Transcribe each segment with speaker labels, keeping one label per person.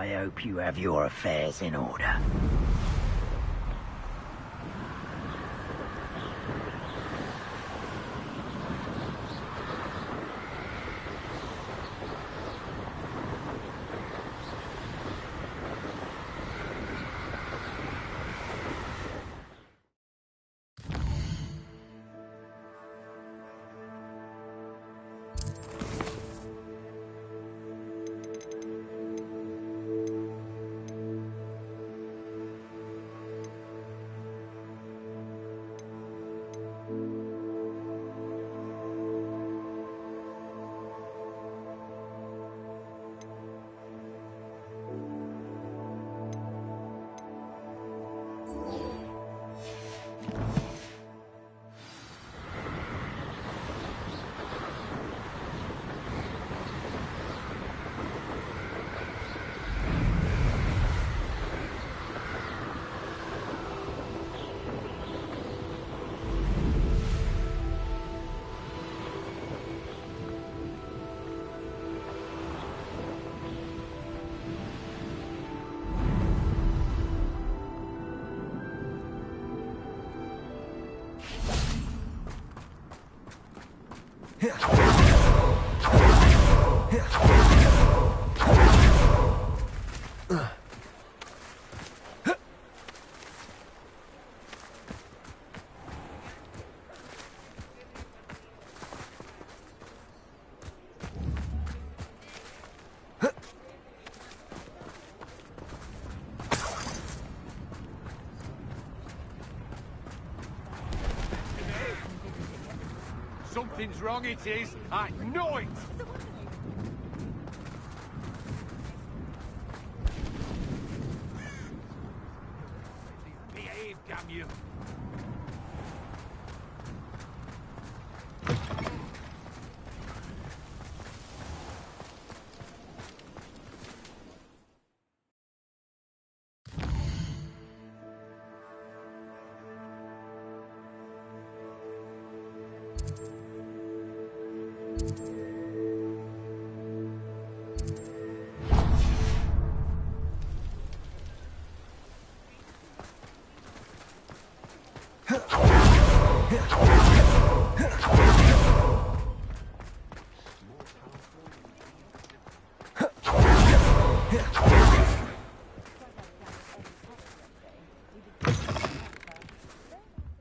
Speaker 1: I hope you have your affairs in order.
Speaker 2: Something's wrong, it is. I know it! Behave, damn you!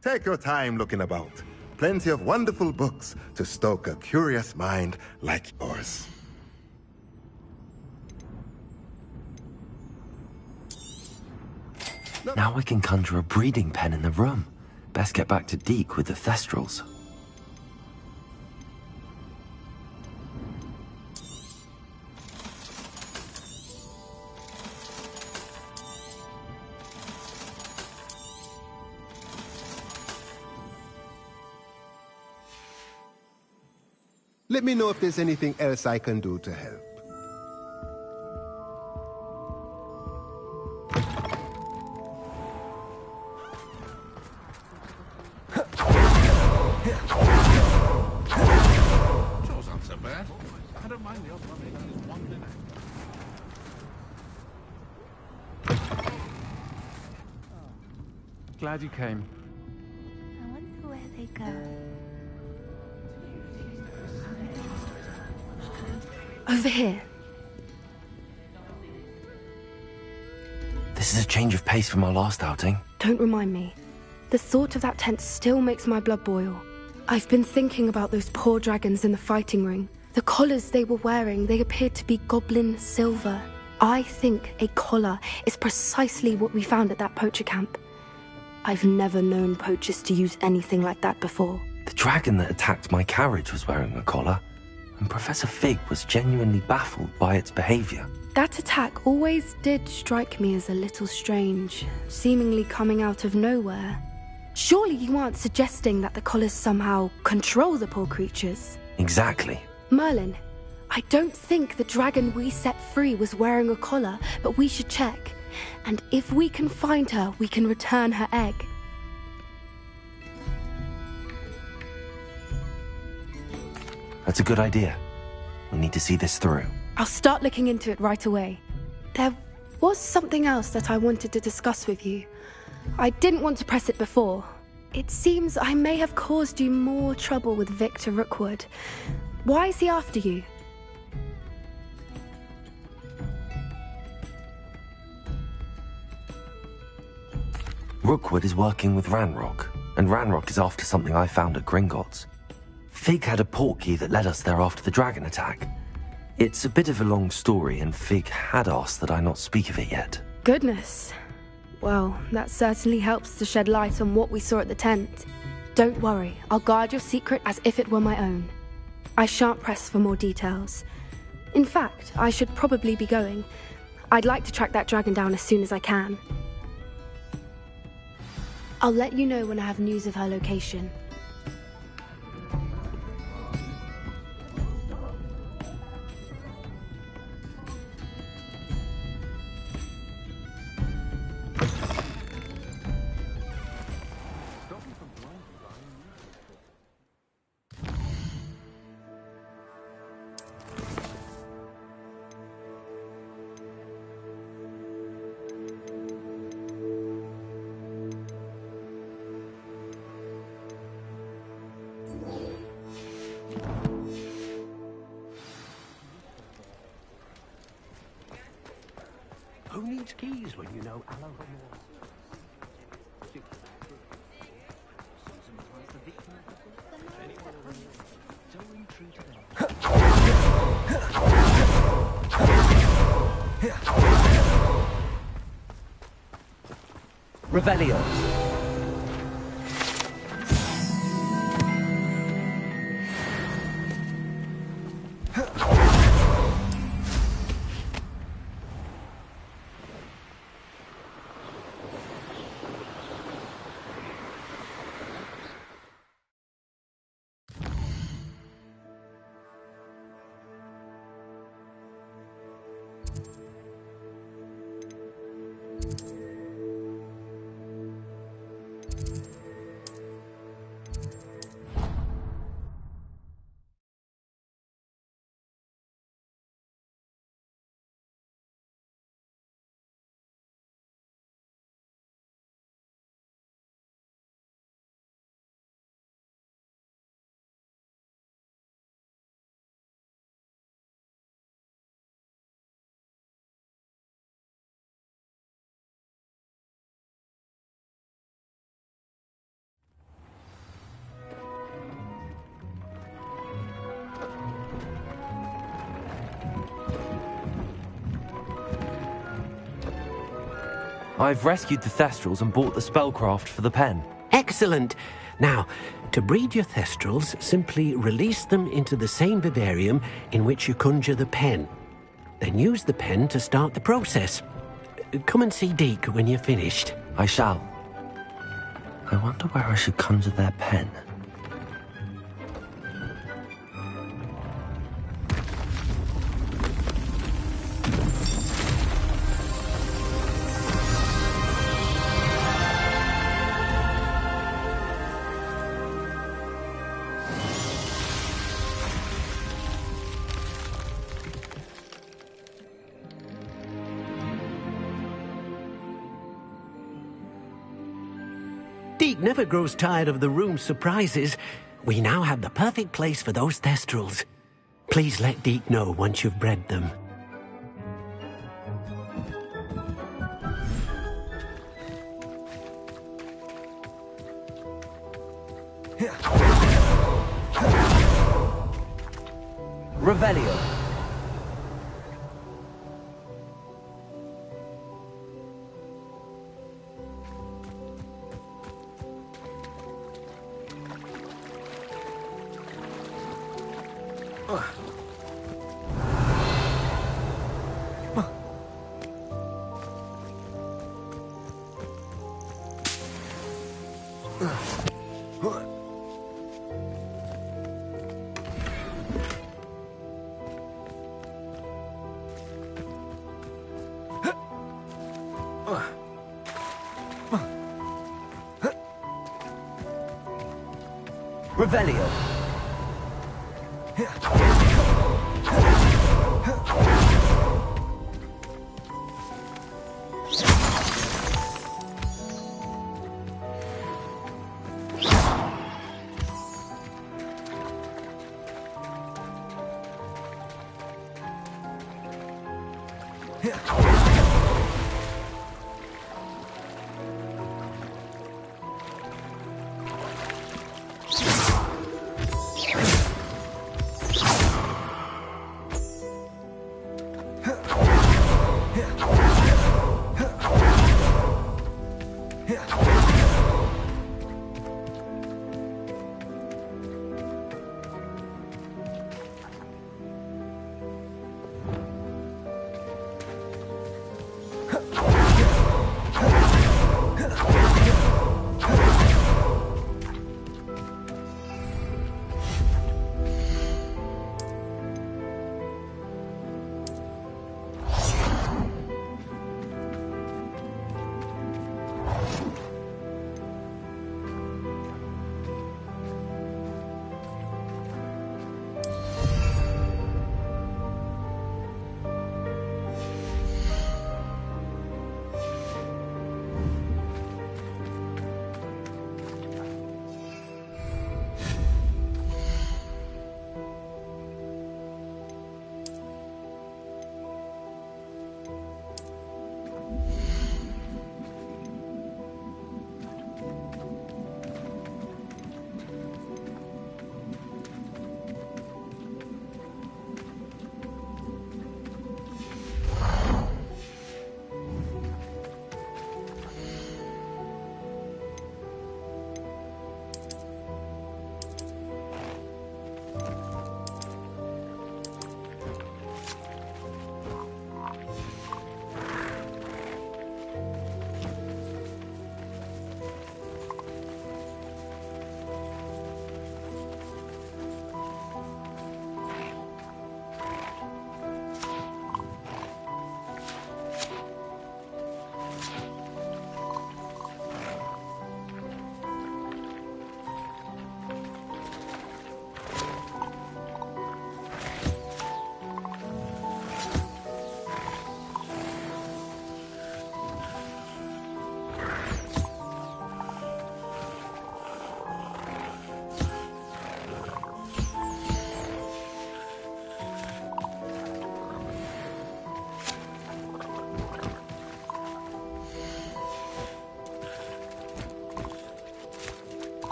Speaker 3: Take your time looking about. Plenty of wonderful books to stoke a curious mind like yours.
Speaker 4: Now we can conjure a breeding pen in the room. Best get back to Deke with the Thestrals.
Speaker 3: Let me know if there's anything else I can do to help.
Speaker 5: Chores aren't so bad. I don't mind the odd one. That is one dinner.
Speaker 6: Glad you came.
Speaker 7: I wonder where they go.
Speaker 8: Over here.
Speaker 4: This is a change of pace from our last outing.
Speaker 8: Don't remind me. The thought of that tent still makes my blood boil. I've been thinking about those poor dragons in the fighting ring. The collars they were wearing, they appeared to be goblin silver. I think a collar is precisely what we found at that poacher camp. I've never known poachers to use anything like that before.
Speaker 4: The dragon that attacked my carriage was wearing a collar, and Professor Fig was genuinely baffled by its behavior.
Speaker 8: That attack always did strike me as a little strange, seemingly coming out of nowhere. Surely you aren't suggesting that the collars somehow control the poor creatures?
Speaker 4: Exactly.
Speaker 8: Merlin, I don't think the dragon we set free was wearing a collar, but we should check. And if we can find her, we can return her egg.
Speaker 4: That's a good idea. We need to see this through.
Speaker 8: I'll start looking into it right away. There was something else that I wanted to discuss with you. I didn't want to press it before. It seems I may have caused you more trouble with Victor Rookwood. Why is he after you?
Speaker 4: Rookwood is working with Ranrock, and Ranrock is after something I found at Gringotts. Fig had a portkey that led us there after the dragon attack. It's a bit of a long story, and Fig had asked that I not speak of it yet.
Speaker 8: Goodness. Well, that certainly helps to shed light on what we saw at the tent. Don't worry, I'll guard your secret as if it were my own. I shan't press for more details. In fact, I should probably be going. I'd like to track that dragon down as soon as I can. I'll let you know when I have news of her location.
Speaker 6: Who needs keys when you know Alan
Speaker 1: Revelio.
Speaker 4: I've rescued the Thestrals and bought the spellcraft for the pen.
Speaker 6: Excellent. Now, to breed your Thestrals, simply release them into the same vivarium in which you conjure the pen. Then use the pen to start the process. Come and see Deke when you're finished.
Speaker 4: I shall. I wonder where I should conjure their pen.
Speaker 6: Deke never grows tired of the room's surprises. We now have the perfect place for those Thestrals. Please let Deke know once you've bred them.
Speaker 1: Revelio. Revelio.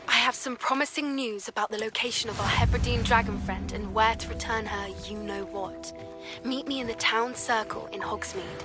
Speaker 8: I have some promising news about the location of our Hebridean dragon friend and where to return her you-know-what. Meet me in the town circle in Hogsmeade.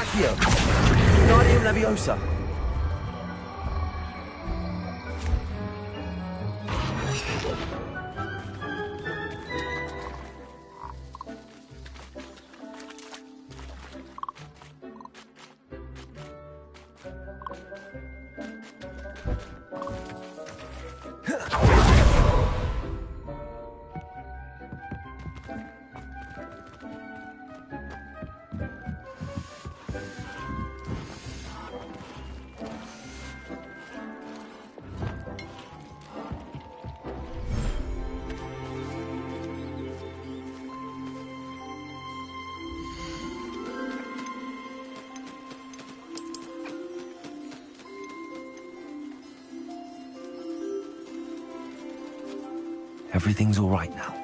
Speaker 1: Accio. Wingardium Leviosa.
Speaker 4: Everything's all right now.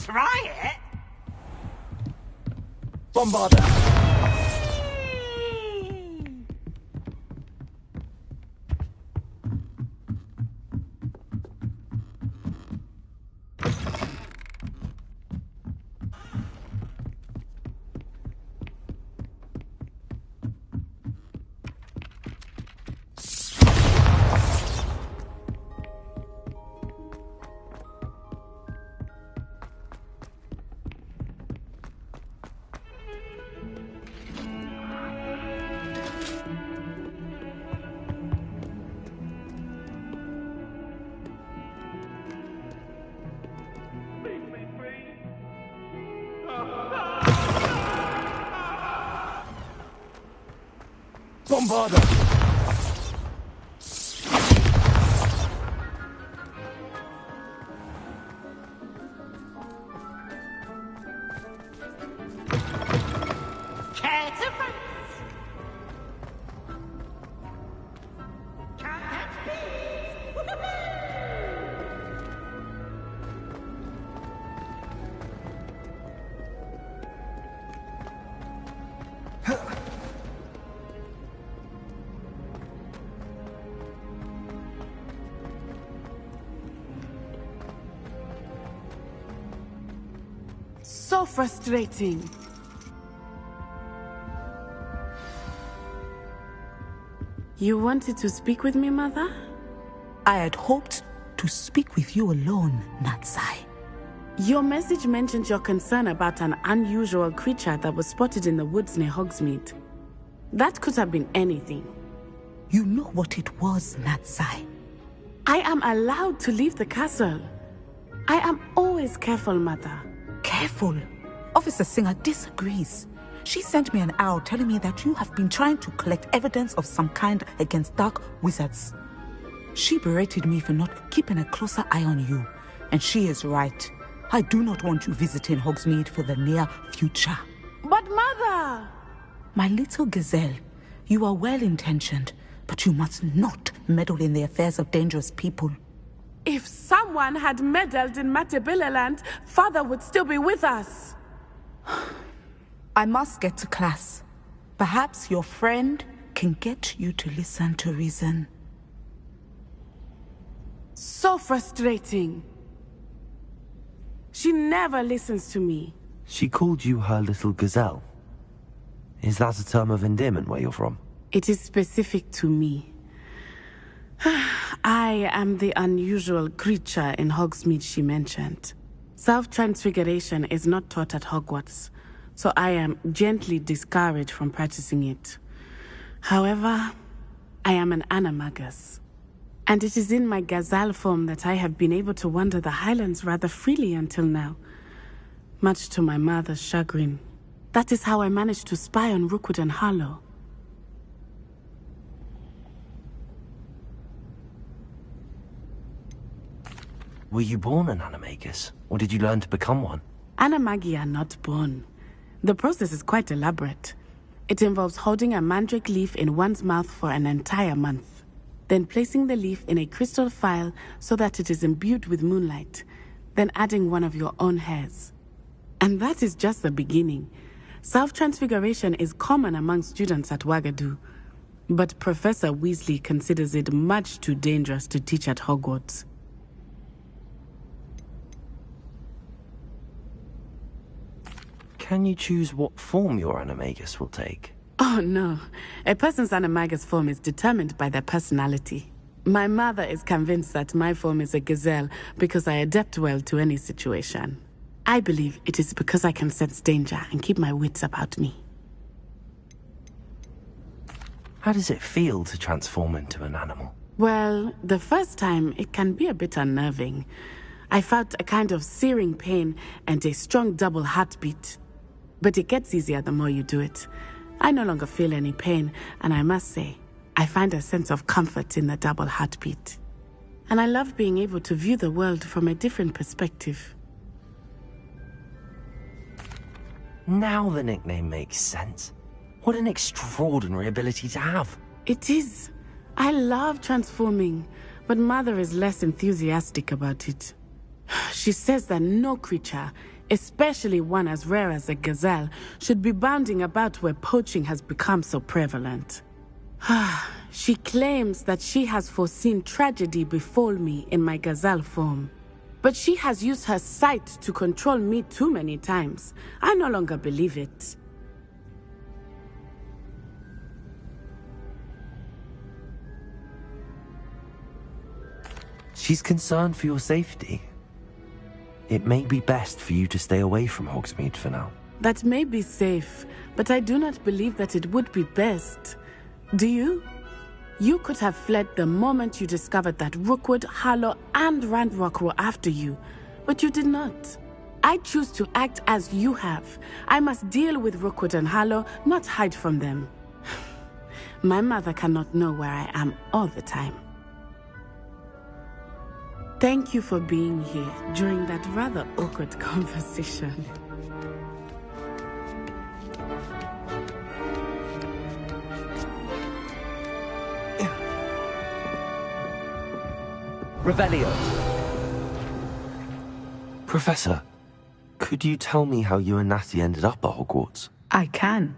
Speaker 9: try it?
Speaker 1: Bombarda! Bombarda!
Speaker 9: Care to race? Can't catch bees!
Speaker 10: So frustrating. You wanted to speak with me, Mother?
Speaker 11: I had hoped to speak with you alone, Natsai.
Speaker 10: Your message mentioned your concern about an unusual creature that was spotted in the woods near Hogsmeade. That could have been anything.
Speaker 11: You know what it was, Natsai.
Speaker 10: I am allowed to leave the castle. I am always careful, Mother.
Speaker 11: Careful. Officer Singer disagrees. She sent me an arrow telling me that you have been trying to collect evidence of some kind against dark wizards. She berated me for not keeping a closer eye on you, and she is right. I do not want you visiting Hogsmeade for the near future.
Speaker 10: But Mother!
Speaker 11: My little gazelle, you are well-intentioned, but you must not meddle in the affairs of dangerous people.
Speaker 10: If someone had meddled in Matabeleland, Father would still be with us.
Speaker 11: I must get to class. Perhaps your friend can get you to listen to reason.
Speaker 10: So frustrating. She never listens to me.
Speaker 4: She called you her little gazelle. Is that a term of endearment where you're from?
Speaker 10: It is specific to me. I am the unusual creature in Hogsmeade she mentioned. Self-transfiguration is not taught at Hogwarts, so I am gently discouraged from practicing it. However, I am an animagus, and it is in my gazelle form that I have been able to wander the Highlands rather freely until now, much to my mother's chagrin. That is how I managed to spy on Rookwood and Harlow.
Speaker 4: Were you born an animagus, or did you learn to become one?
Speaker 10: Animagi are not born. The process is quite elaborate. It involves holding a mandrake leaf in one's mouth for an entire month, then placing the leaf in a crystal phial so that it is imbued with moonlight, then adding one of your own hairs. And that is just the beginning. Self-transfiguration is common among students at Wagadu, but Professor Weasley considers it much too dangerous to teach at Hogwarts.
Speaker 4: Can you choose what form your animagus will take?
Speaker 10: Oh no, a person's animagus form is determined by their personality. My mother is convinced that my form is a gazelle because I adapt well to any situation. I believe it is because I can sense danger and keep my wits about me.
Speaker 4: How does it feel to transform into an animal?
Speaker 10: Well, the first time it can be a bit unnerving. I felt a kind of searing pain and a strong double heartbeat. But it gets easier the more you do it. I no longer feel any pain, and I must say, I find a sense of comfort in the double heartbeat. And I love being able to view the world from a different perspective.
Speaker 4: Now the nickname makes sense. What an extraordinary ability to have.
Speaker 10: It is. I love transforming, but Mother is less enthusiastic about it. She says that no creature, especially one as rare as a gazelle, should be bounding about where poaching has become so prevalent. She claims that she has foreseen tragedy befall me in my gazelle form. But she has used her sight to control me too many times. I no longer believe it.
Speaker 4: She's concerned for your safety. It may be best for you to stay away from Hogsmeade for now.
Speaker 10: That may be safe, but I do not believe that it would be best. Do you? You could have fled the moment you discovered that Rookwood, Harlow, and Ranrock were after you, but you did not. I choose to act as you have. I must deal with Rookwood and Harlow, not hide from them. My mother cannot know where I am all the time. Thank you for being here during that rather awkward conversation.
Speaker 1: Revelio.
Speaker 4: Professor, could you tell me how you and Natty ended up at Hogwarts?
Speaker 11: I can.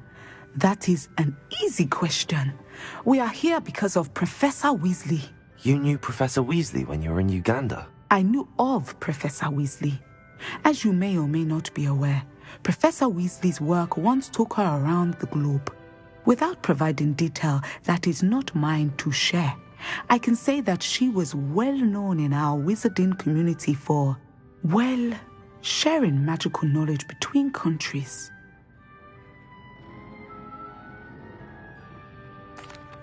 Speaker 11: That is an easy question. We are here because of Professor Weasley.
Speaker 4: You knew Professor Weasley when you were in Uganda?
Speaker 11: I knew of Professor Weasley. As you may or may not be aware, Professor Weasley's work once took her around the globe. Without providing detail that is not mine to share, I can say that she was well known in our wizarding community for, well, sharing magical knowledge between countries.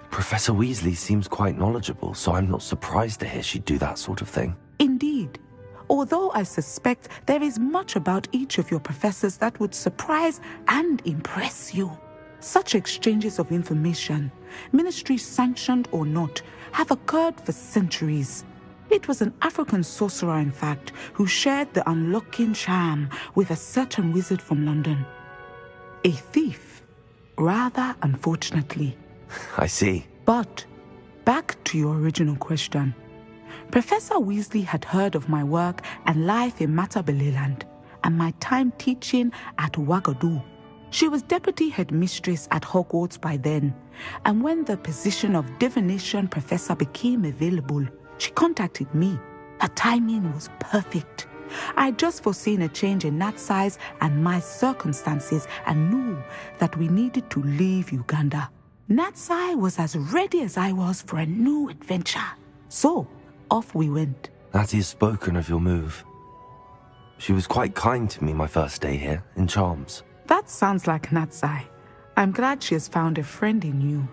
Speaker 4: Professor Weasley seems quite knowledgeable, so I'm not surprised to hear she'd do that sort of thing.
Speaker 11: Indeed. Although I suspect there is much about each of your professors that would surprise and impress you. Such exchanges of information, ministry sanctioned or not, have occurred for centuries. It was an African sorcerer, in fact, who shared the unlocking charm with a certain wizard from London. A thief, rather unfortunately.
Speaker 4: I see.
Speaker 11: But, back to your original question. Professor Weasley had heard of my work and life in Matabeleland, and my time teaching at Wagadu. She was deputy headmistress at Hogwarts by then, and when the position of divination professor became available, she contacted me. Her timing was perfect. I had just foreseen a change in Nat's size and my circumstances and knew that we needed to leave Uganda. Natsai was as ready as I was for a new adventure. So, off we went.
Speaker 4: Natty has spoken of your move. She was quite kind to me my first day here, in Charms.
Speaker 11: That sounds like Natsai. I'm glad she has found a friend in you.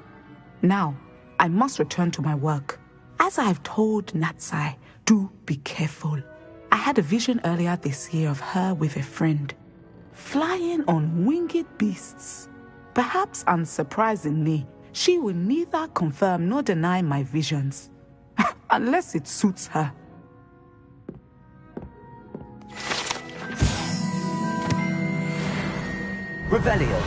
Speaker 11: Now, I must return to my work. As I've told Natsai, do be careful. I had a vision earlier this year of her with a friend, flying on winged beasts. Perhaps unsurprisingly, she will neither confirm nor deny my visions. Unless it suits her.
Speaker 1: Revelio.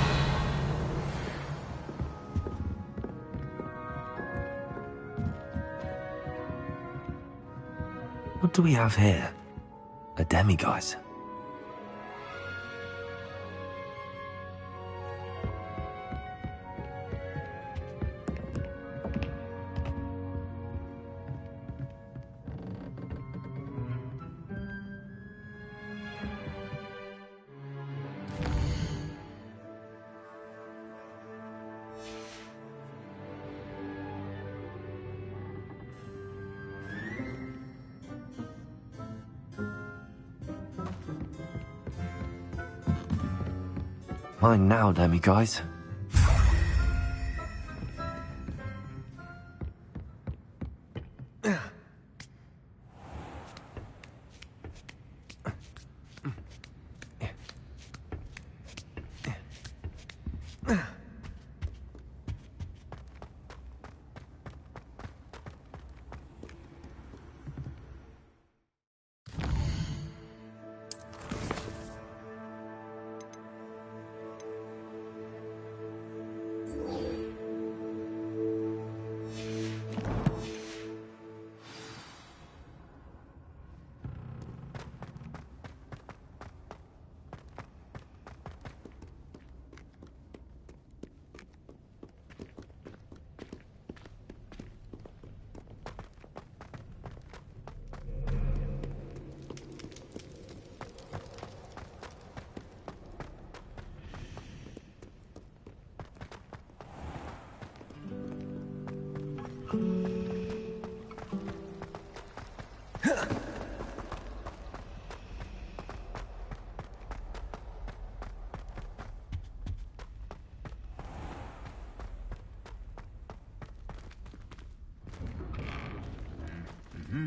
Speaker 4: What do we have here? A demiguise. Mine now, demiguise.
Speaker 11: Now,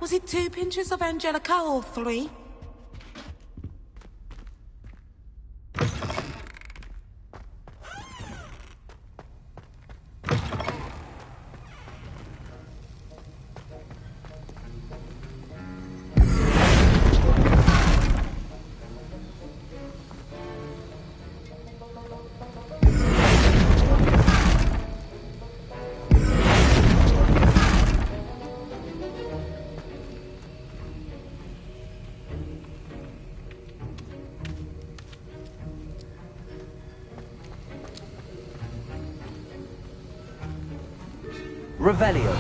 Speaker 11: was it 2 pinches of Angelica or 3?
Speaker 4: Revelio.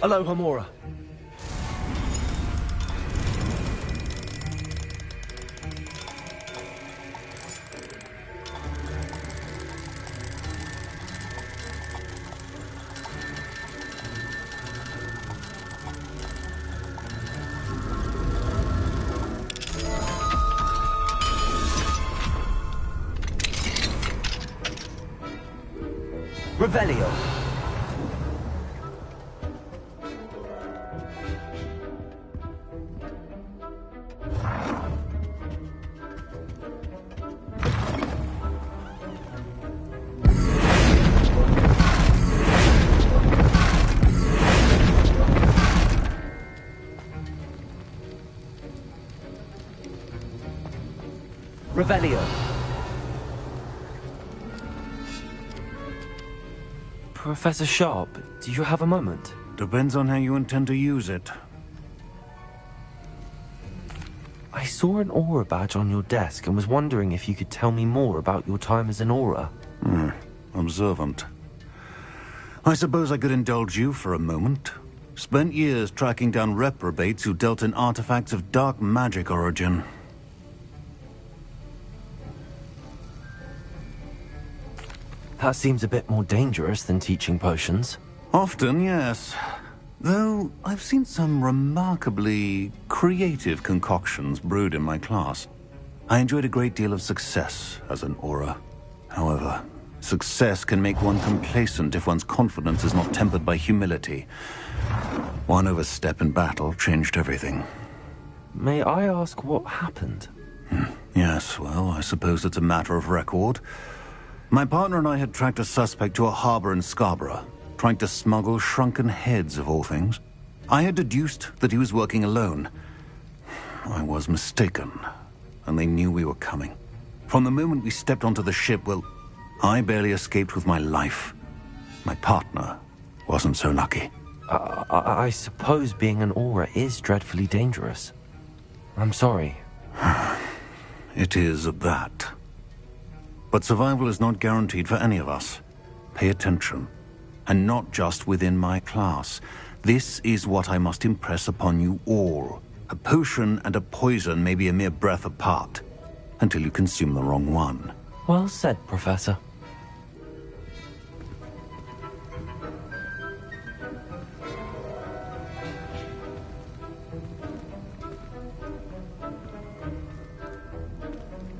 Speaker 4: Aloha Mora. Revelio. Revelio. Professor Sharp, do you have a moment?
Speaker 12: Depends on how you intend to use it.
Speaker 4: I saw an aura badge on your desk and was wondering if you could tell me more about your time as an aura.
Speaker 12: Observant. I suppose I could indulge you for a moment. Spent years tracking down reprobates who dealt in artifacts of dark magic origin.
Speaker 4: That seems a bit more dangerous than teaching potions.
Speaker 12: Often, yes. Though I've seen some remarkably creative concoctions brewed in my class. I enjoyed a great deal of success as an aura. However, success can make one complacent if one's confidence is not tempered by humility. One overstep in battle changed everything.
Speaker 4: May I ask what happened?
Speaker 12: Yes, well, I suppose it's a matter of record. My partner and I had tracked a suspect to a harbor in Scarborough, trying to smuggle shrunken heads of all things. I had deduced that he was working alone. I was mistaken, and they knew we were coming. From the moment we stepped onto the ship, well, I barely escaped with my life. My partner wasn't so lucky.
Speaker 4: I suppose being an aura is dreadfully dangerous. I'm sorry.
Speaker 12: It is that. But survival is not guaranteed for any of us. Pay attention. And not just within my class. This is what I must impress upon you all. A potion and a poison may be a mere breath apart, until you consume the wrong one.
Speaker 4: Well said, Professor.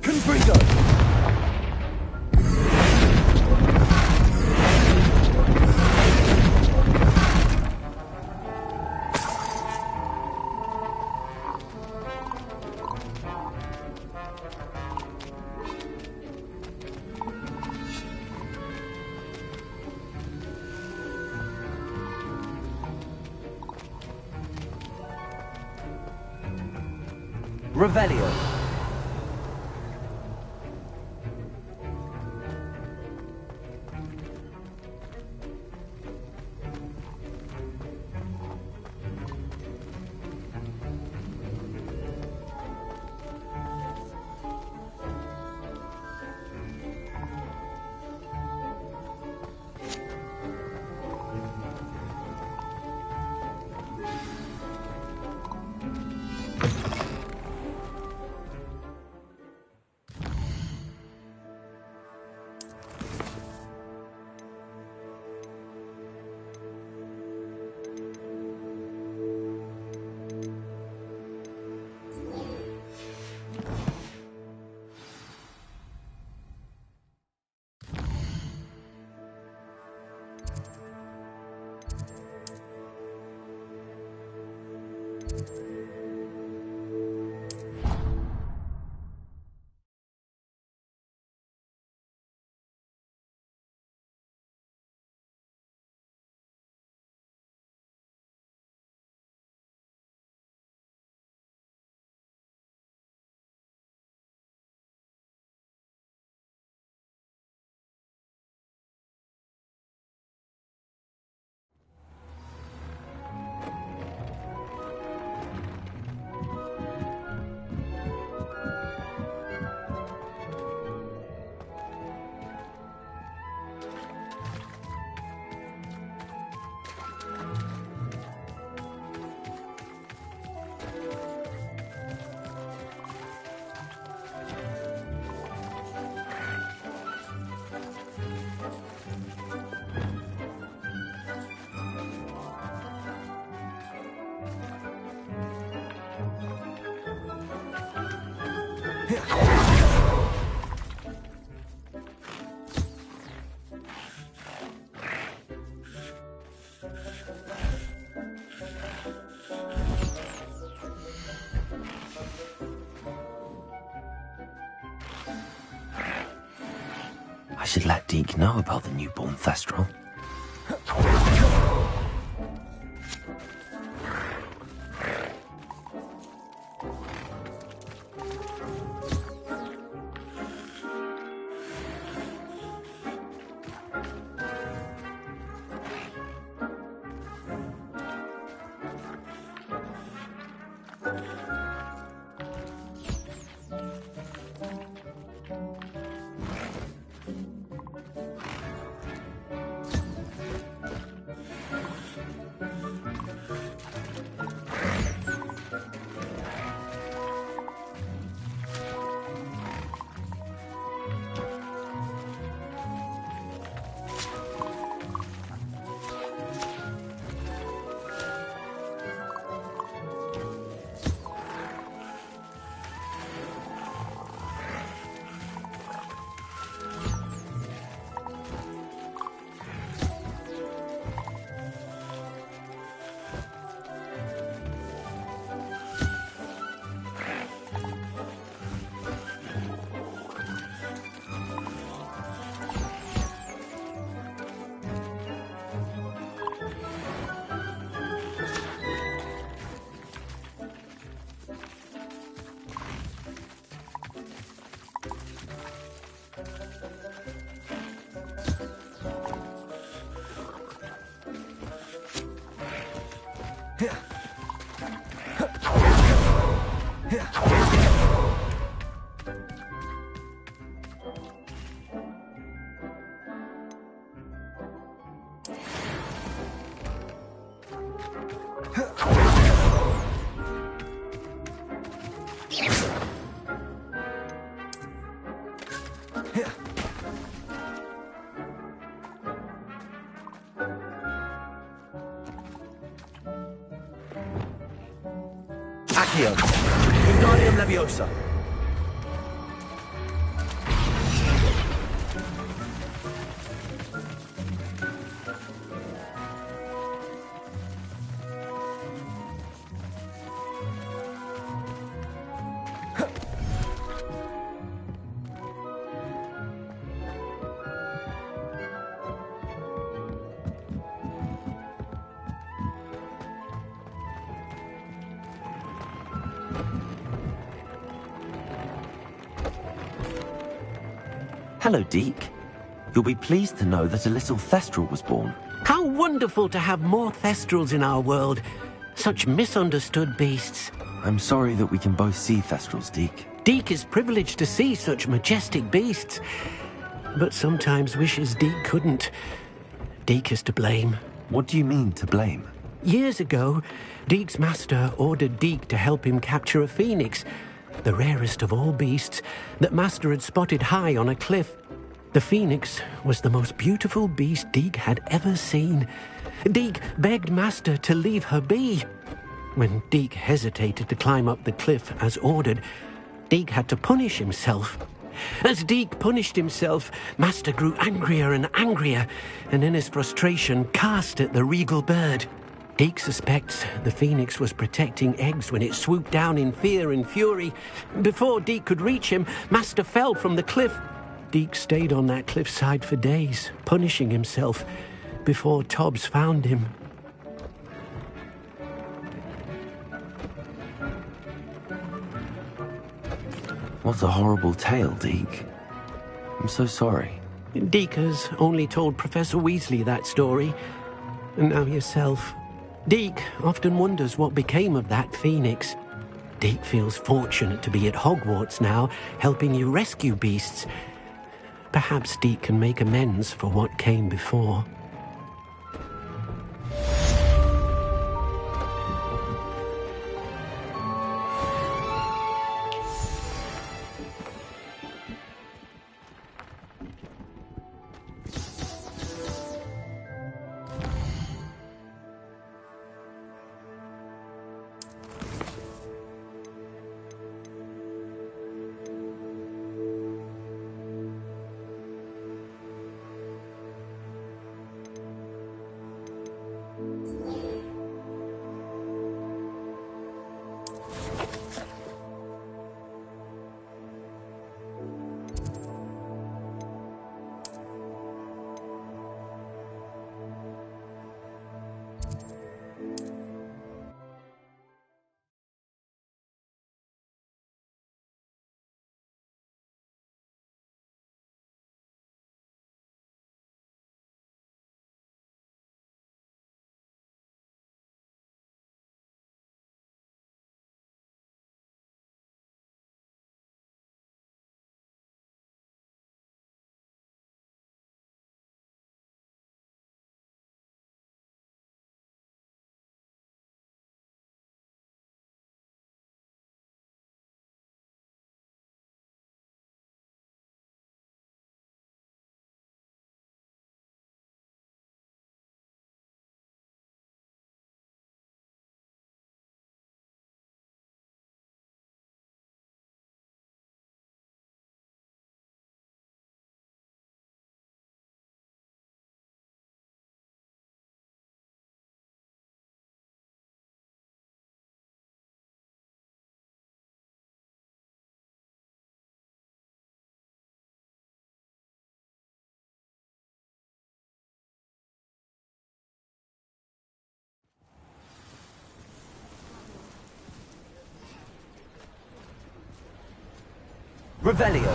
Speaker 1: Confringo!
Speaker 4: Revelio. I should let Deke know about the newborn Thestral.
Speaker 1: Accio. Wingardium Leviosa.
Speaker 4: Hello, Deke. You'll be pleased to know that a little Thestral was born.
Speaker 6: How wonderful to have more Thestrals in our world. Such misunderstood beasts.
Speaker 4: I'm sorry that we can both see Thestrals, Deke.
Speaker 6: Deke is privileged to see such majestic beasts, but sometimes wishes Deke couldn't. Deke is to blame.
Speaker 4: What do you mean, to blame?
Speaker 6: Years ago, Deke's master ordered Deke to help him capture a phoenix, the rarest of all beasts, that Master had spotted high on a cliff. The phoenix was the most beautiful beast Deke had ever seen. Deke begged Master to leave her be. When Deke hesitated to climb up the cliff as ordered, Deke had to punish himself. As Deke punished himself, Master grew angrier and angrier, and in his frustration cast at the regal bird. Deke suspects the phoenix was protecting eggs when it swooped down in fear and fury. Before Deke could reach him, Master fell from the cliff. Deke stayed on that cliffside for days, punishing himself, before Tobbs found him.
Speaker 4: What a horrible tale, Deke. I'm so sorry.
Speaker 6: Deke has only told Professor Weasley that story, and now yourself. Deke often wonders what became of that phoenix. Deke feels fortunate to be at Hogwarts now, helping you rescue beasts. Perhaps Deke can make amends for what came before.
Speaker 4: Revelio.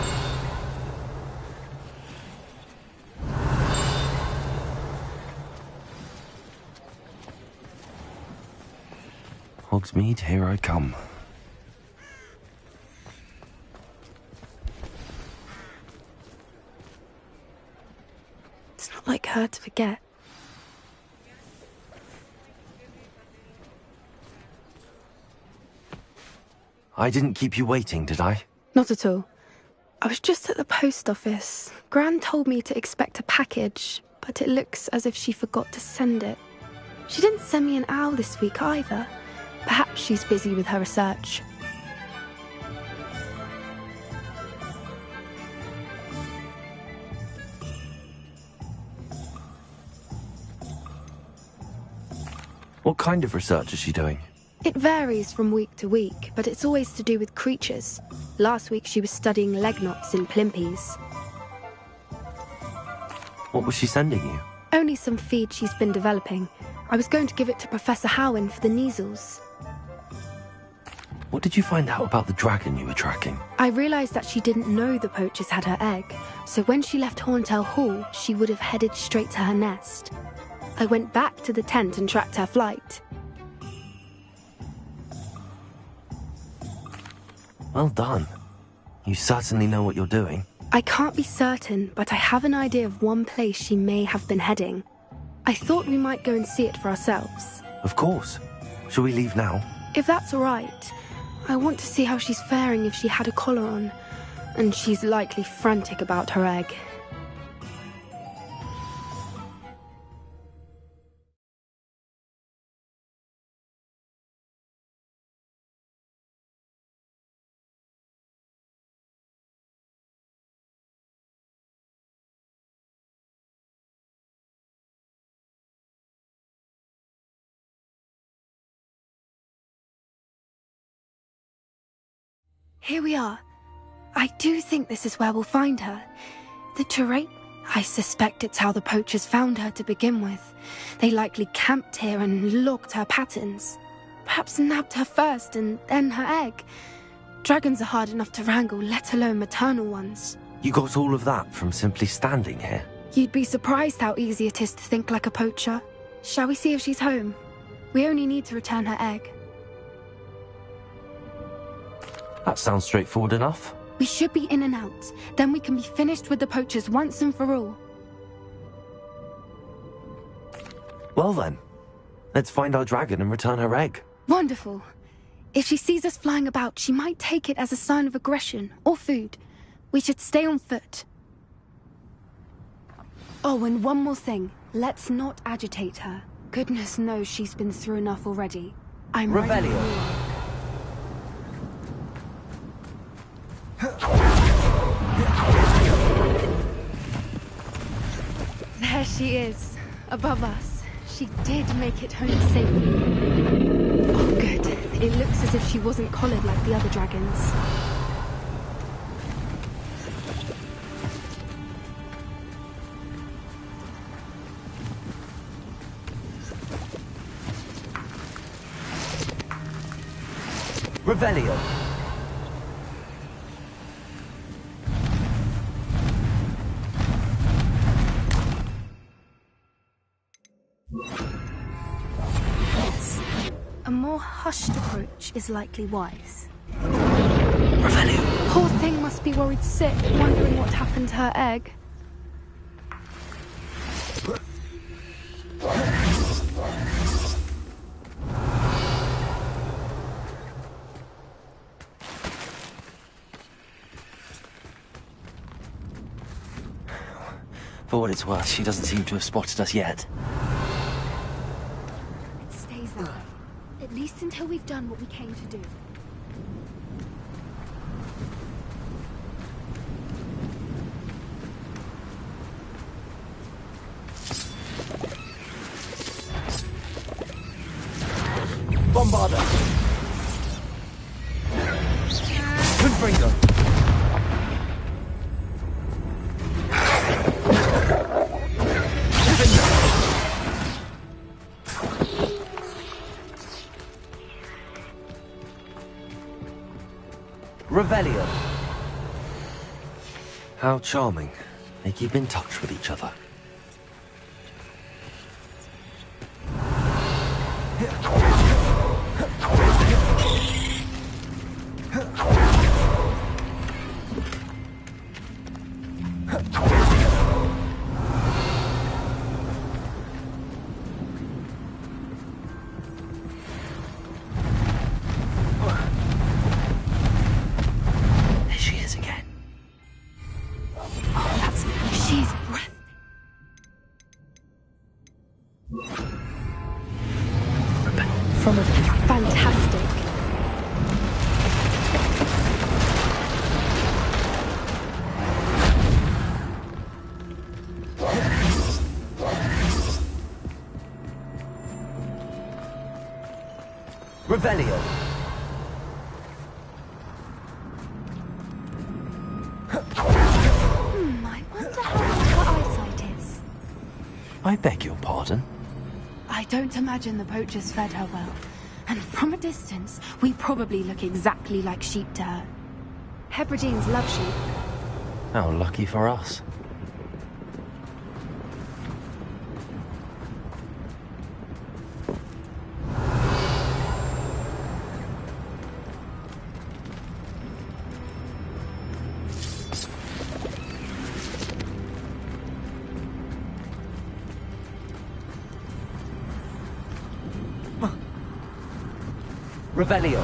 Speaker 4: Hogsmeade, here I come.
Speaker 8: It's not like her to forget.
Speaker 4: I didn't keep you waiting, did I?
Speaker 8: Not at all. I was just at the post office. Gran told me to expect a package, but it looks as if she forgot to send it. She didn't send me an owl this week either. Perhaps she's busy with her research.
Speaker 4: What kind of research is she doing?
Speaker 8: It varies from week to week, but it's always to do with creatures. Last week she was studying leg knots in plimpies.
Speaker 4: What was she sending you?
Speaker 8: Only some feed she's been developing. I was going to give it to Professor Howin for the measles.
Speaker 4: What did you find out about the dragon you were tracking?
Speaker 8: I realised that she didn't know the poachers had her egg, so when she left Horntail Hall, she would have headed straight to her nest. I went back to the tent and tracked her flight.
Speaker 4: Well done. You certainly know what you're doing.
Speaker 8: I can't be certain, but I have an idea of one place she may have been heading. I thought we might go and see it for ourselves.
Speaker 4: Of course. Shall we leave now?
Speaker 8: If that's all right. I want to see how she's faring if she had a collar on. And she's likely frantic about her egg. Here we are. I do think this is where we'll find her. The terrain... I suspect it's how the poachers found her to begin with. They likely camped here and logged her patterns. Perhaps nabbed her first and then her egg. Dragons are hard enough to wrangle, let alone maternal ones.
Speaker 4: You got all of that from simply standing here?
Speaker 8: You'd be surprised how easy it is to think like a poacher. Shall we see if she's home? We only need to return her egg.
Speaker 4: That sounds straightforward enough.
Speaker 8: We should be in and out. Then we can be finished with the poachers once and for all.
Speaker 4: Well then, let's find our dragon and return her egg.
Speaker 8: Wonderful. If she sees us flying about, she might take it as a sign of aggression or food. We should stay on foot. Oh, and one more thing. Let's not agitate her. Goodness knows she's been through enough already. I'm ready.
Speaker 4: Revelio.
Speaker 8: There she is, above us. She did make it home safely. Oh, good. It looks as if she wasn't collared like the other dragons.
Speaker 4: Revelio.
Speaker 8: Yes. A more hushed approach is likely wise.
Speaker 4: Revelio.
Speaker 8: Poor thing must be worried sick, wondering what happened to her egg.
Speaker 4: For what it's worth, she doesn't seem to have spotted us yet.
Speaker 8: It stays that way. At least until we've done what we came to do.
Speaker 1: Bombarder. Confringo.
Speaker 4: Revelio. How charming. They keep in touch with each other.
Speaker 13: Revelio.
Speaker 8: I wonder how much her eyesight is.
Speaker 4: I beg your pardon?
Speaker 8: I don't imagine the poachers fed her well. And from a distance, we probably look exactly like sheep to her. Hebrideans love sheep.
Speaker 4: How lucky for us.
Speaker 13: Revelio.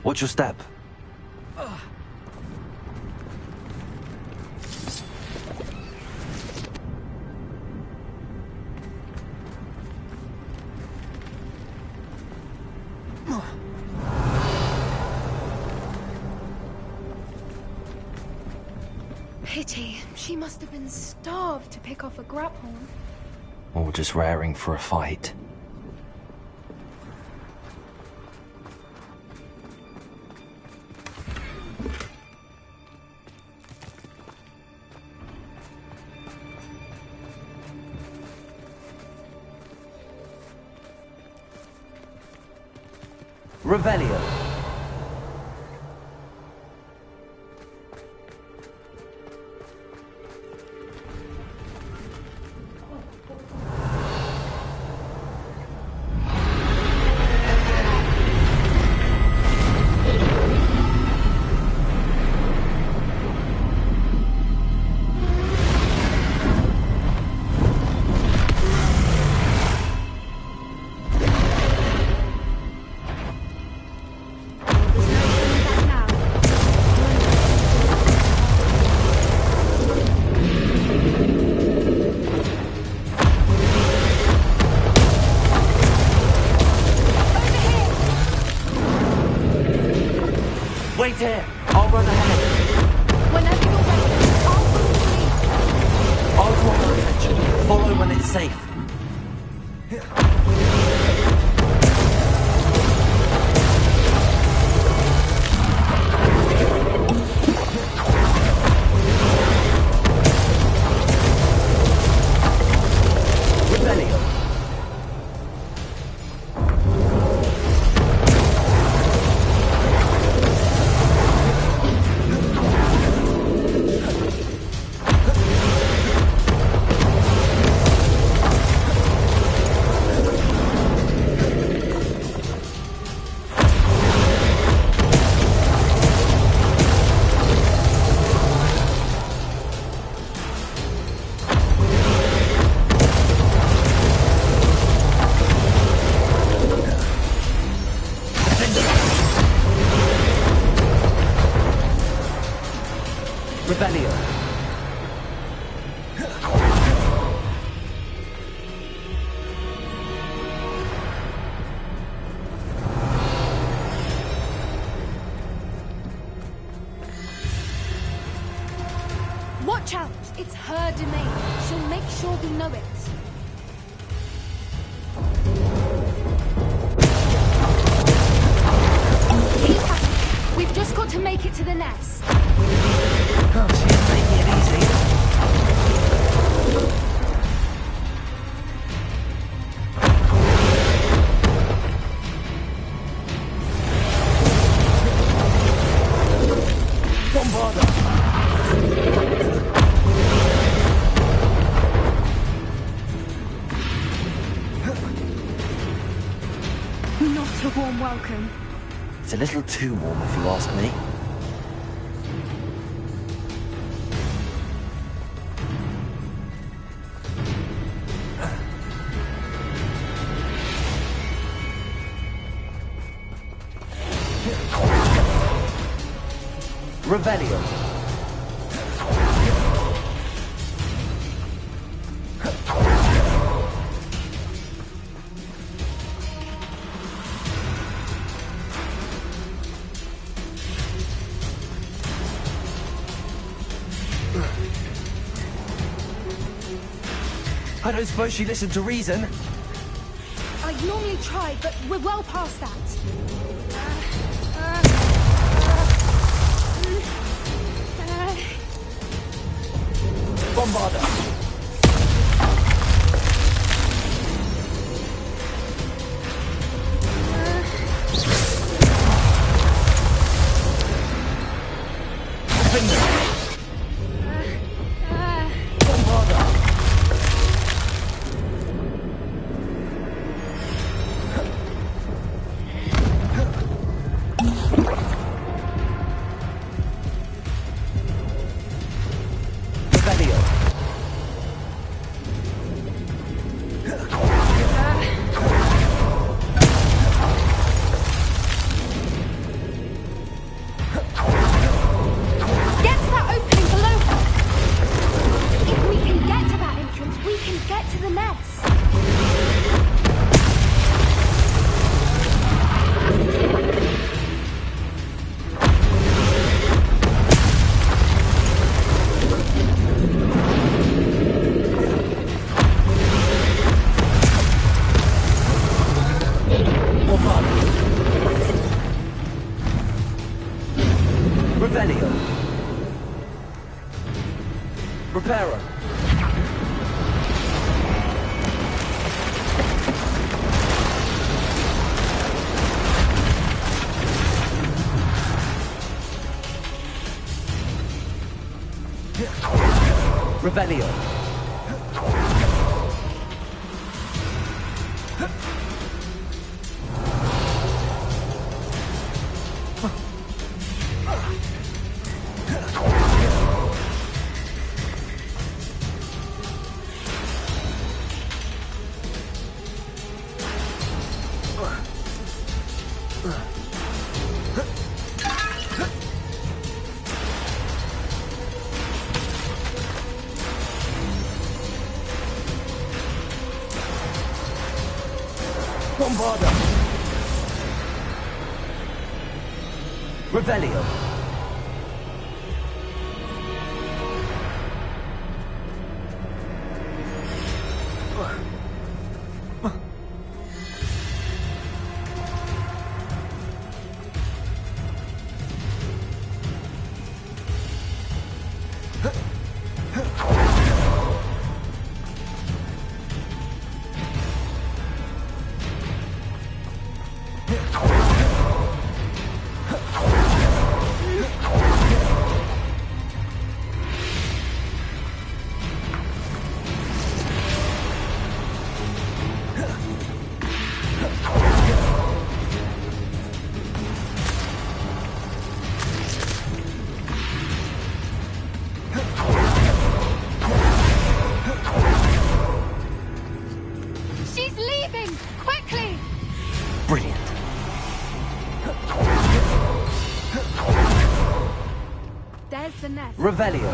Speaker 4: What's your step?
Speaker 8: Pity. She must have been starved to pick off a grapple.
Speaker 4: Or just raring for a fight.
Speaker 13: Revelio. Wait here. I'll run ahead.
Speaker 8: Whenever you're ready, I'll follow you.
Speaker 13: I'll draw your attention. Follow when it's safe. Revelio. Revelio.
Speaker 8: Watch out! It's her domain. She'll make sure we know it. Keep at it. We've just got to make it to the nest.
Speaker 13: Oh, she's making it easy.
Speaker 8: What a warm welcome.
Speaker 4: It's a little too warm, if you ask me. Revelio. I don't suppose she listened to reason.
Speaker 8: I'd normally try, but we're well past that.
Speaker 4: Bombarder. Reparo. Revelio. Bombarder. Revelio.
Speaker 8: The nest.
Speaker 4: Revelio.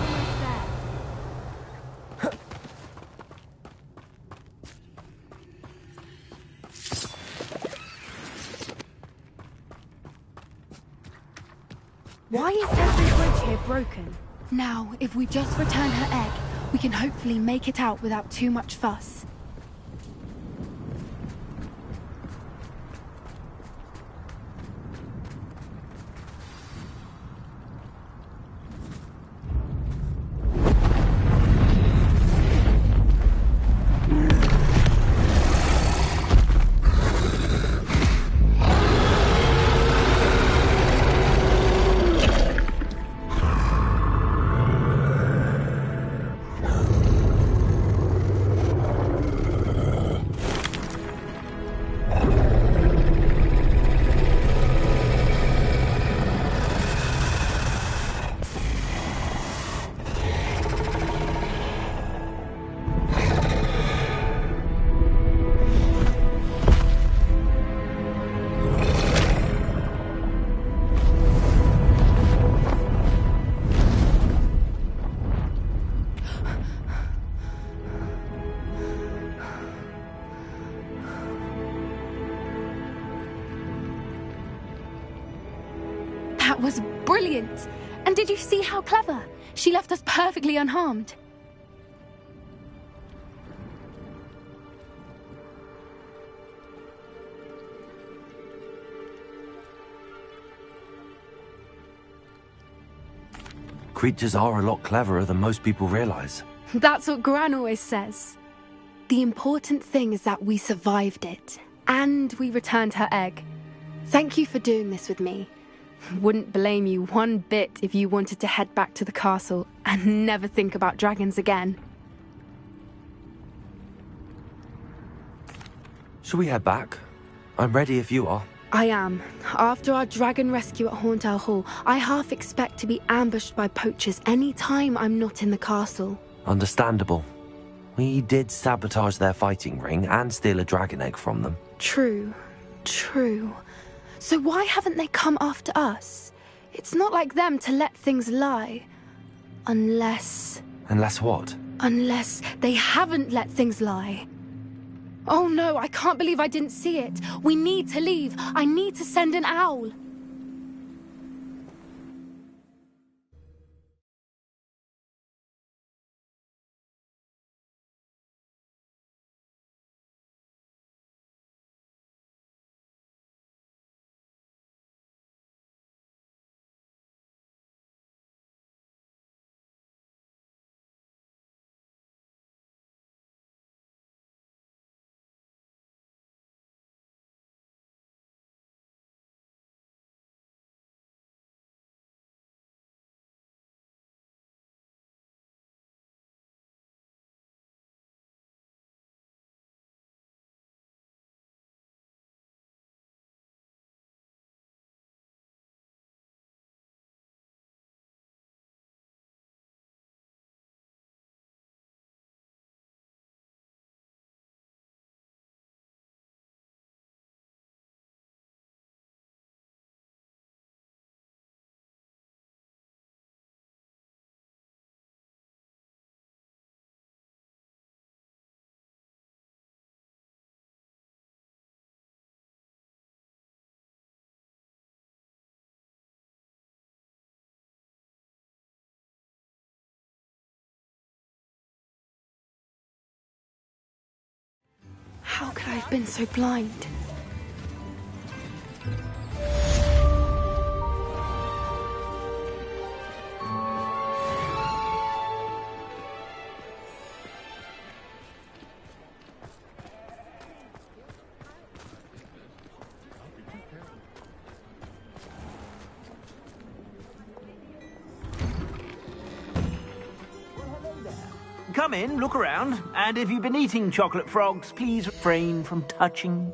Speaker 8: Why is every bridge here broken? Now, if we just return her egg, we can hopefully make it out without too much fuss. That was brilliant! And did you see how clever? She left us perfectly unharmed.
Speaker 4: Creatures are a lot cleverer than most people realize.
Speaker 8: That's what Gran always says. The important thing is that we survived it, and we returned her egg. Thank you for doing this with me. Wouldn't blame you one bit if you wanted to head back to the castle and never think about dragons again.
Speaker 4: Shall we head back? I'm ready if you are.
Speaker 8: I am. After our dragon rescue at Horndale Hall, I half expect to be ambushed by poachers any time I'm not in the castle.
Speaker 4: Understandable. We did sabotage their fighting ring and steal a dragon egg from them.
Speaker 8: True. So why haven't they come after us? It's not like them to let things lie. Unless...
Speaker 4: Unless what?
Speaker 8: Unless they haven't let things lie. Oh no, I can't believe I didn't see it. We need to leave. I need to send an owl. How could I have been so blind?
Speaker 13: Come in, look around, and if you've been eating chocolate frogs, please refrain from touching.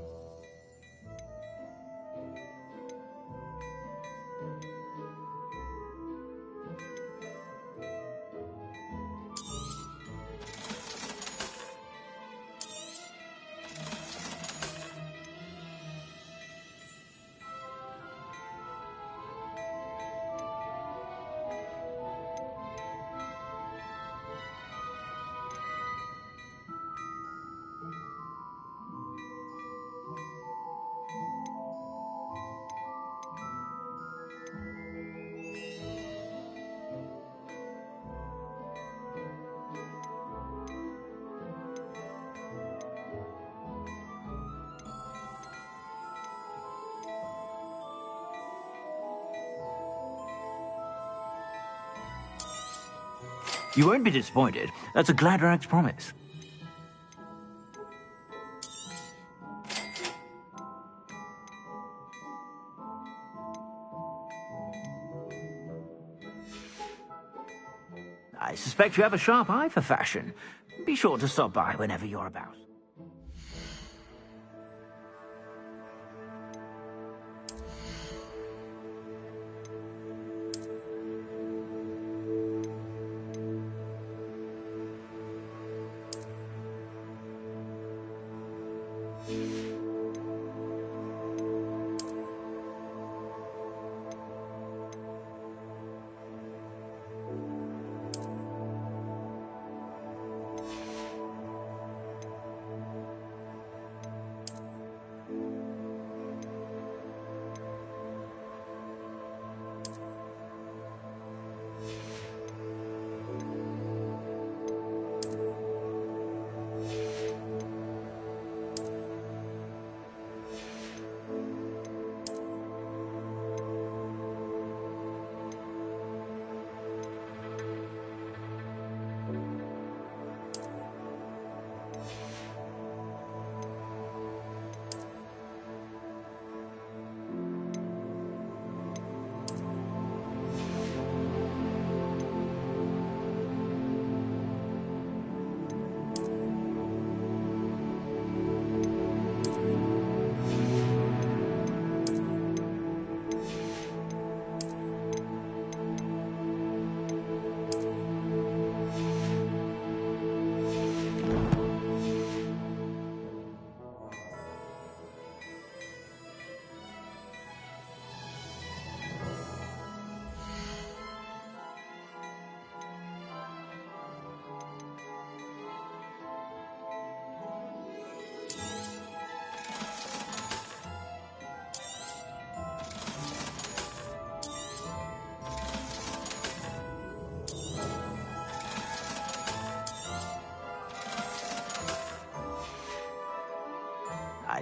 Speaker 13: You won't be disappointed. That's a Gladrag's promise. I suspect you have a sharp eye for fashion. Be sure to stop by whenever you're about.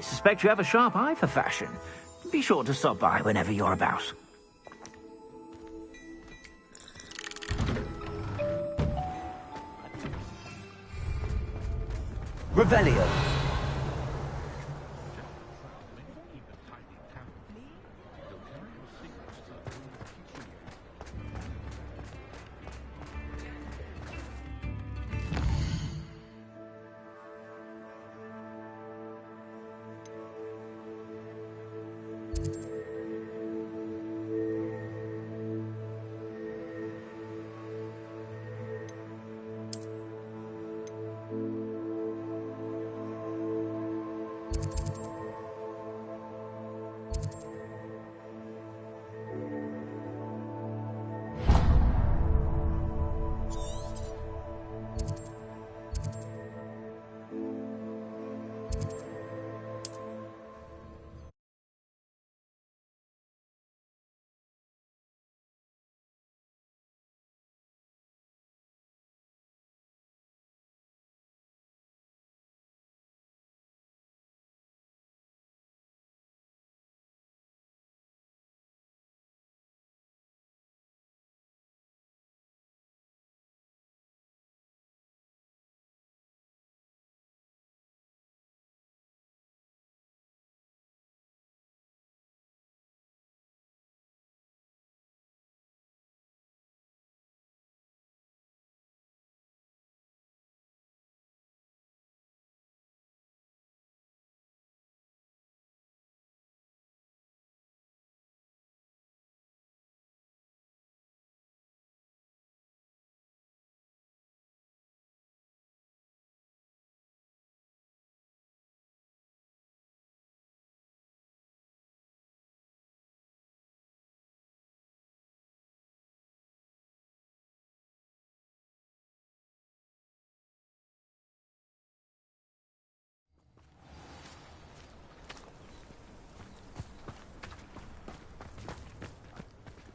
Speaker 13: I suspect you have a sharp eye for fashion. Be sure to stop by whenever you're about.
Speaker 4: Revelio.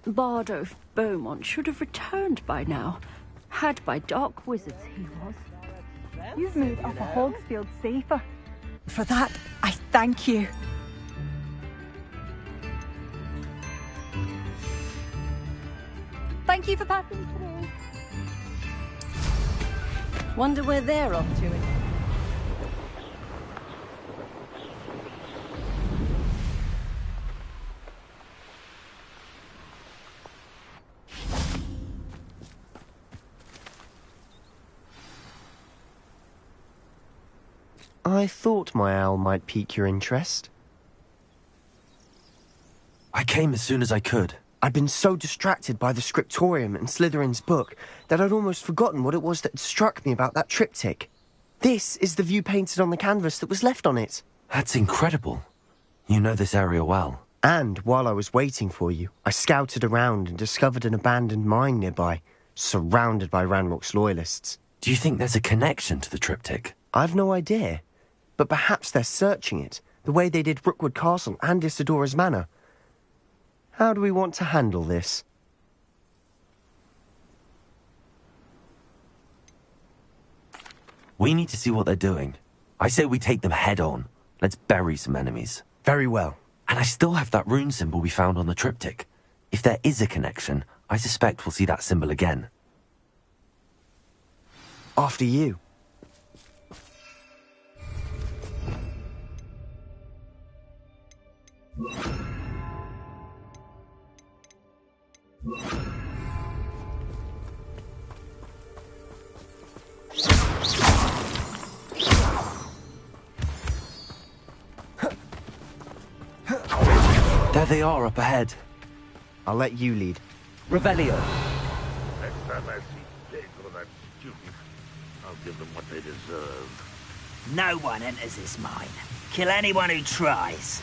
Speaker 14: Bardo Beaumont should have returned by now. Had by dark wizards he was.
Speaker 15: You've made Upper Hogsfield safer. For that, I thank you. Thank you for passing through.
Speaker 14: Wonder where they're off to.
Speaker 16: I thought my owl might pique your interest.
Speaker 4: I came as soon as I could.
Speaker 16: I'd been so distracted by the scriptorium and Slytherin's book that I'd almost forgotten what it was that struck me about that triptych. This is the view painted on the canvas that was left on it.
Speaker 4: That's incredible. You know this area well.
Speaker 16: And while I was waiting for you, I scouted around and discovered an abandoned mine nearby, surrounded by Ranrock's loyalists.
Speaker 4: Do you think there's a connection to the triptych?
Speaker 16: I've no idea. But perhaps they're searching it, the way they did Rookwood Castle and Isidora's Manor. How do we want to handle this?
Speaker 4: We need to see what they're doing. I say we take them head on. Let's bury some enemies.
Speaker 16: Very well.
Speaker 4: And I still have that rune symbol we found on the triptych. If there is a connection, I suspect we'll see that symbol again.
Speaker 16: After you.
Speaker 4: There they are up ahead.
Speaker 16: I'll let you lead.
Speaker 4: Revelio.
Speaker 5: Next time I see Jake or that student, I'll give them what they deserve.
Speaker 9: No one enters this mine. Kill anyone who tries.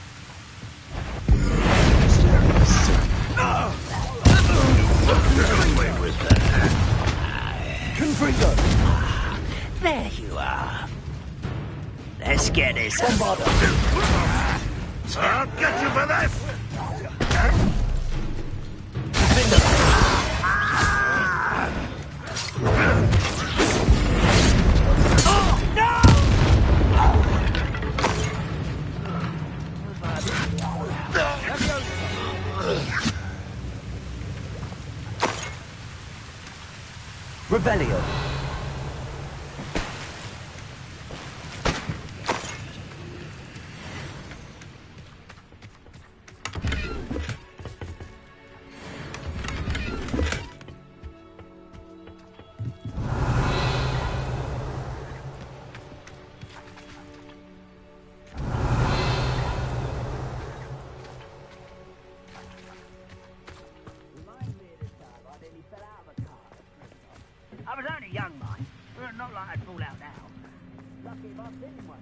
Speaker 1: Confringo!
Speaker 9: There you are. Let's get this.
Speaker 1: Bombarda!
Speaker 5: I'll get you for this!
Speaker 4: Revelio.
Speaker 9: I was only young, mind. Not like I'd fall out now. Lucky if I've seen one.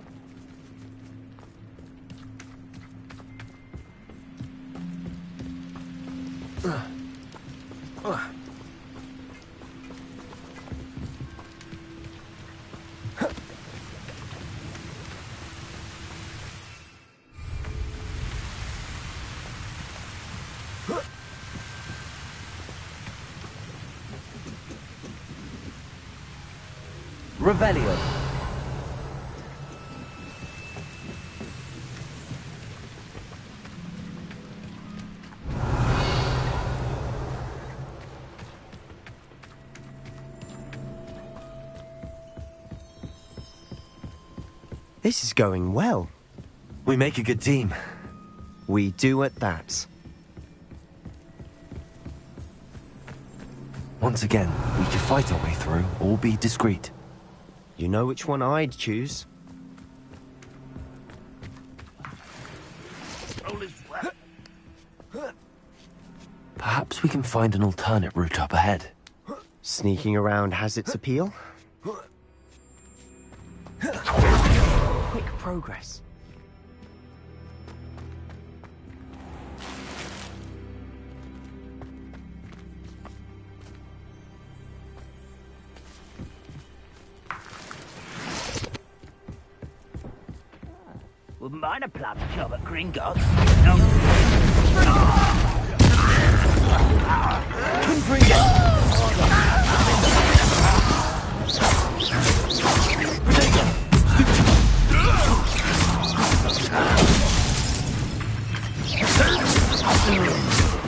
Speaker 4: Revelio.
Speaker 16: This is going well.
Speaker 4: We make a good team.
Speaker 16: We do at that.
Speaker 4: Once again, we could fight our way through or be discreet.
Speaker 16: You know which one I'd choose.
Speaker 4: Perhaps we can find an alternate route up ahead.
Speaker 16: Sneaking around has its appeal. Quick progress.
Speaker 9: Wouldn't mind a plum job at Gringotts.
Speaker 4: Couldn't bring it!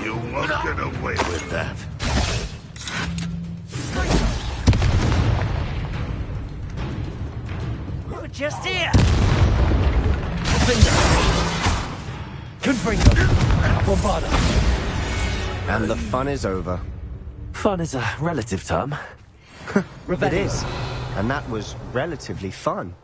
Speaker 5: You won't get away with that.
Speaker 9: We're just here.
Speaker 1: Confringo. Bombarda.
Speaker 16: And the fun is over.
Speaker 4: Fun is a relative term.
Speaker 16: It is. And that was relatively fun.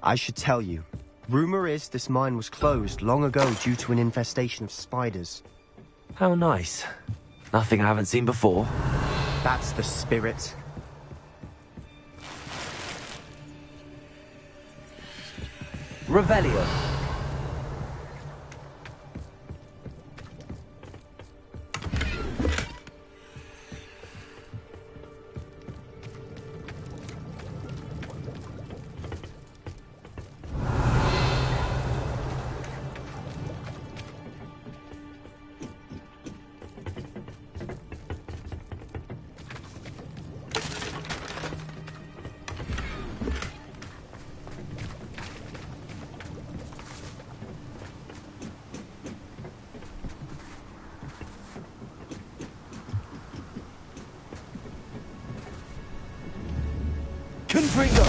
Speaker 16: I should tell you. Rumor is this mine was closed long ago due to an infestation of spiders.
Speaker 4: How nice. Nothing I haven't seen before.
Speaker 16: That's the spirit.
Speaker 4: Revelio.
Speaker 1: Confringo.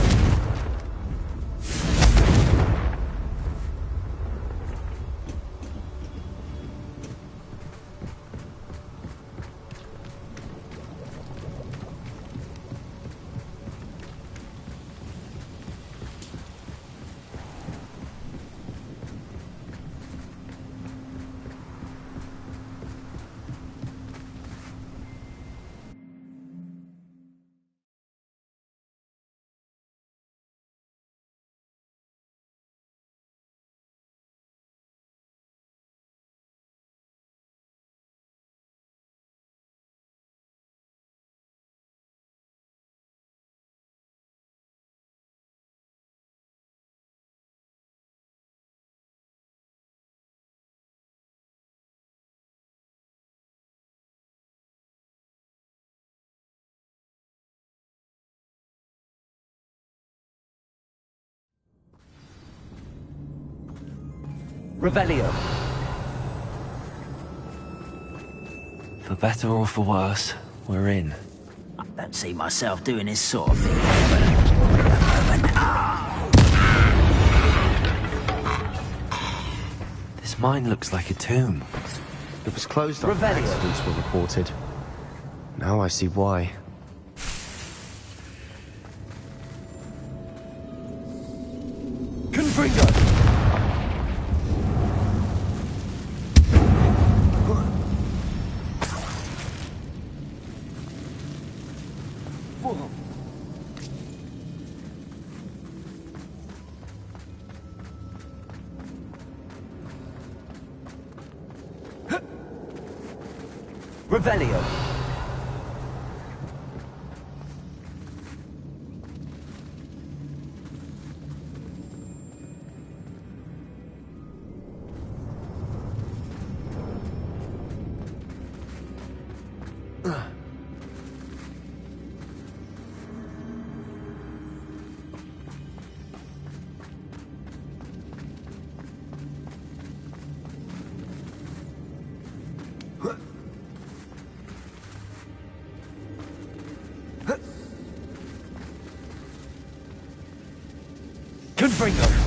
Speaker 4: Revelio. For better or for worse, we're in.
Speaker 9: I don't see myself doing this sort of thing, but at the moment,
Speaker 4: This mine looks like a tomb.
Speaker 16: It was closed after
Speaker 4: Revelio.
Speaker 16: accidents were reported. Now I see why.
Speaker 1: Confringo!
Speaker 4: Revelio.
Speaker 1: Confringo!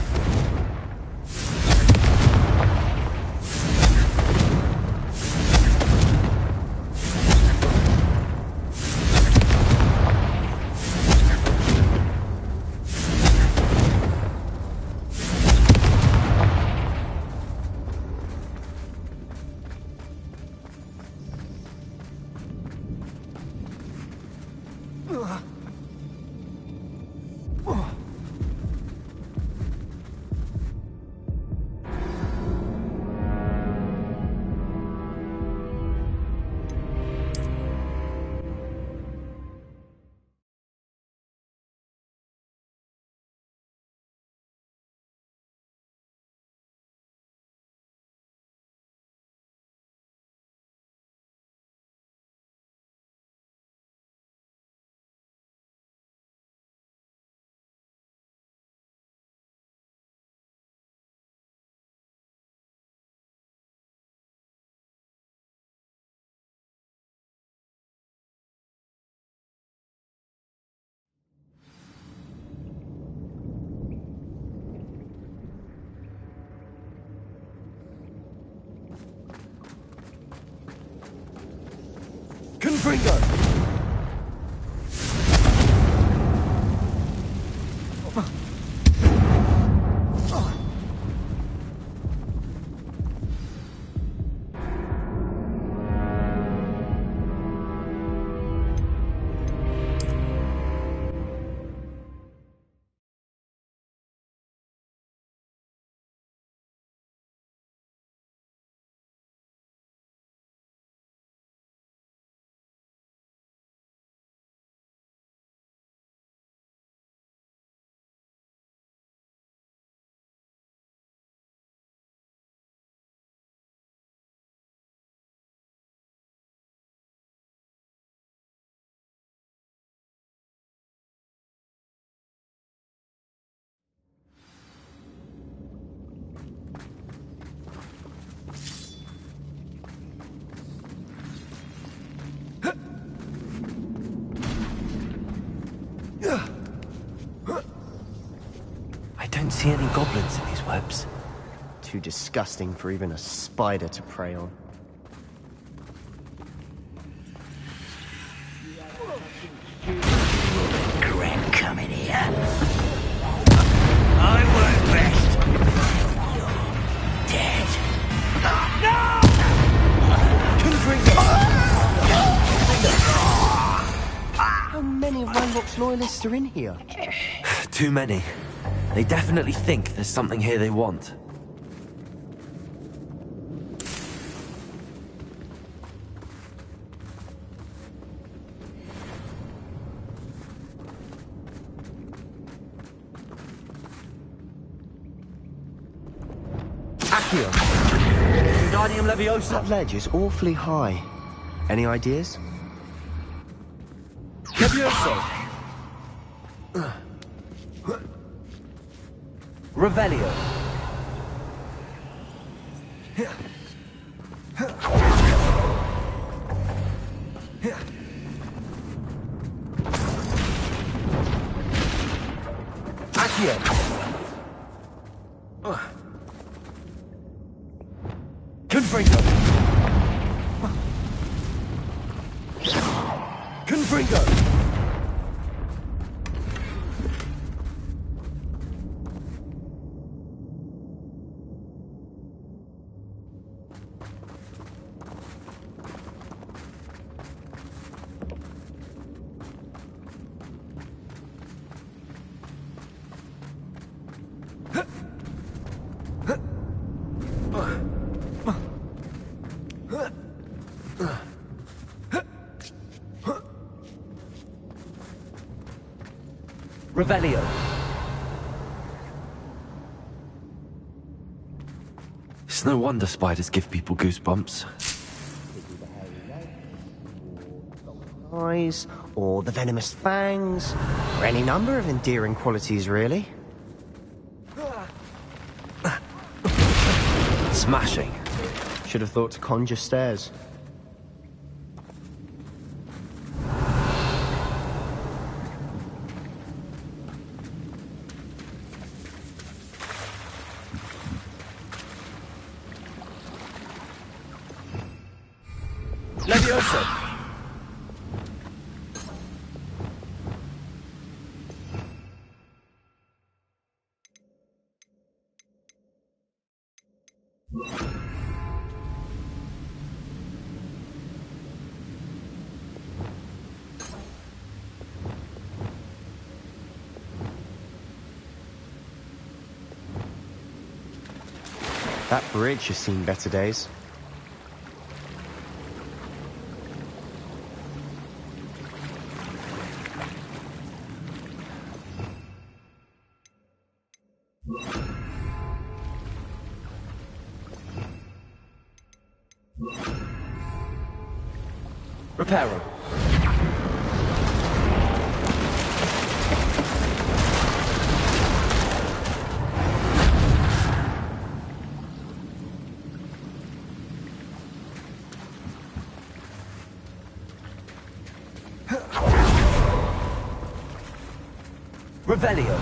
Speaker 1: Confringo!
Speaker 4: I don't see any goblins in these webs.
Speaker 16: Too disgusting for even a spider to prey on.
Speaker 9: regret coming here. I work best. You're dead. No!
Speaker 16: How many of Ranrock's loyalists are in here?
Speaker 4: Too many. They definitely think there's something here they want.
Speaker 16: Accio!
Speaker 4: Wingardium Leviosa!
Speaker 16: That ledge is awfully high. Any ideas?
Speaker 4: Levioso! Revelio!
Speaker 1: Accio. Confringo. Confringo.
Speaker 4: Revelio. It's no wonder spiders give people goosebumps.
Speaker 16: Eyes, or the venomous fangs, or any number of endearing qualities, really.
Speaker 4: Smashing.
Speaker 16: Should have thought to conjure stairs.
Speaker 1: Levioso.
Speaker 16: That bridge has seen better days.
Speaker 1: Reparo. Revelio.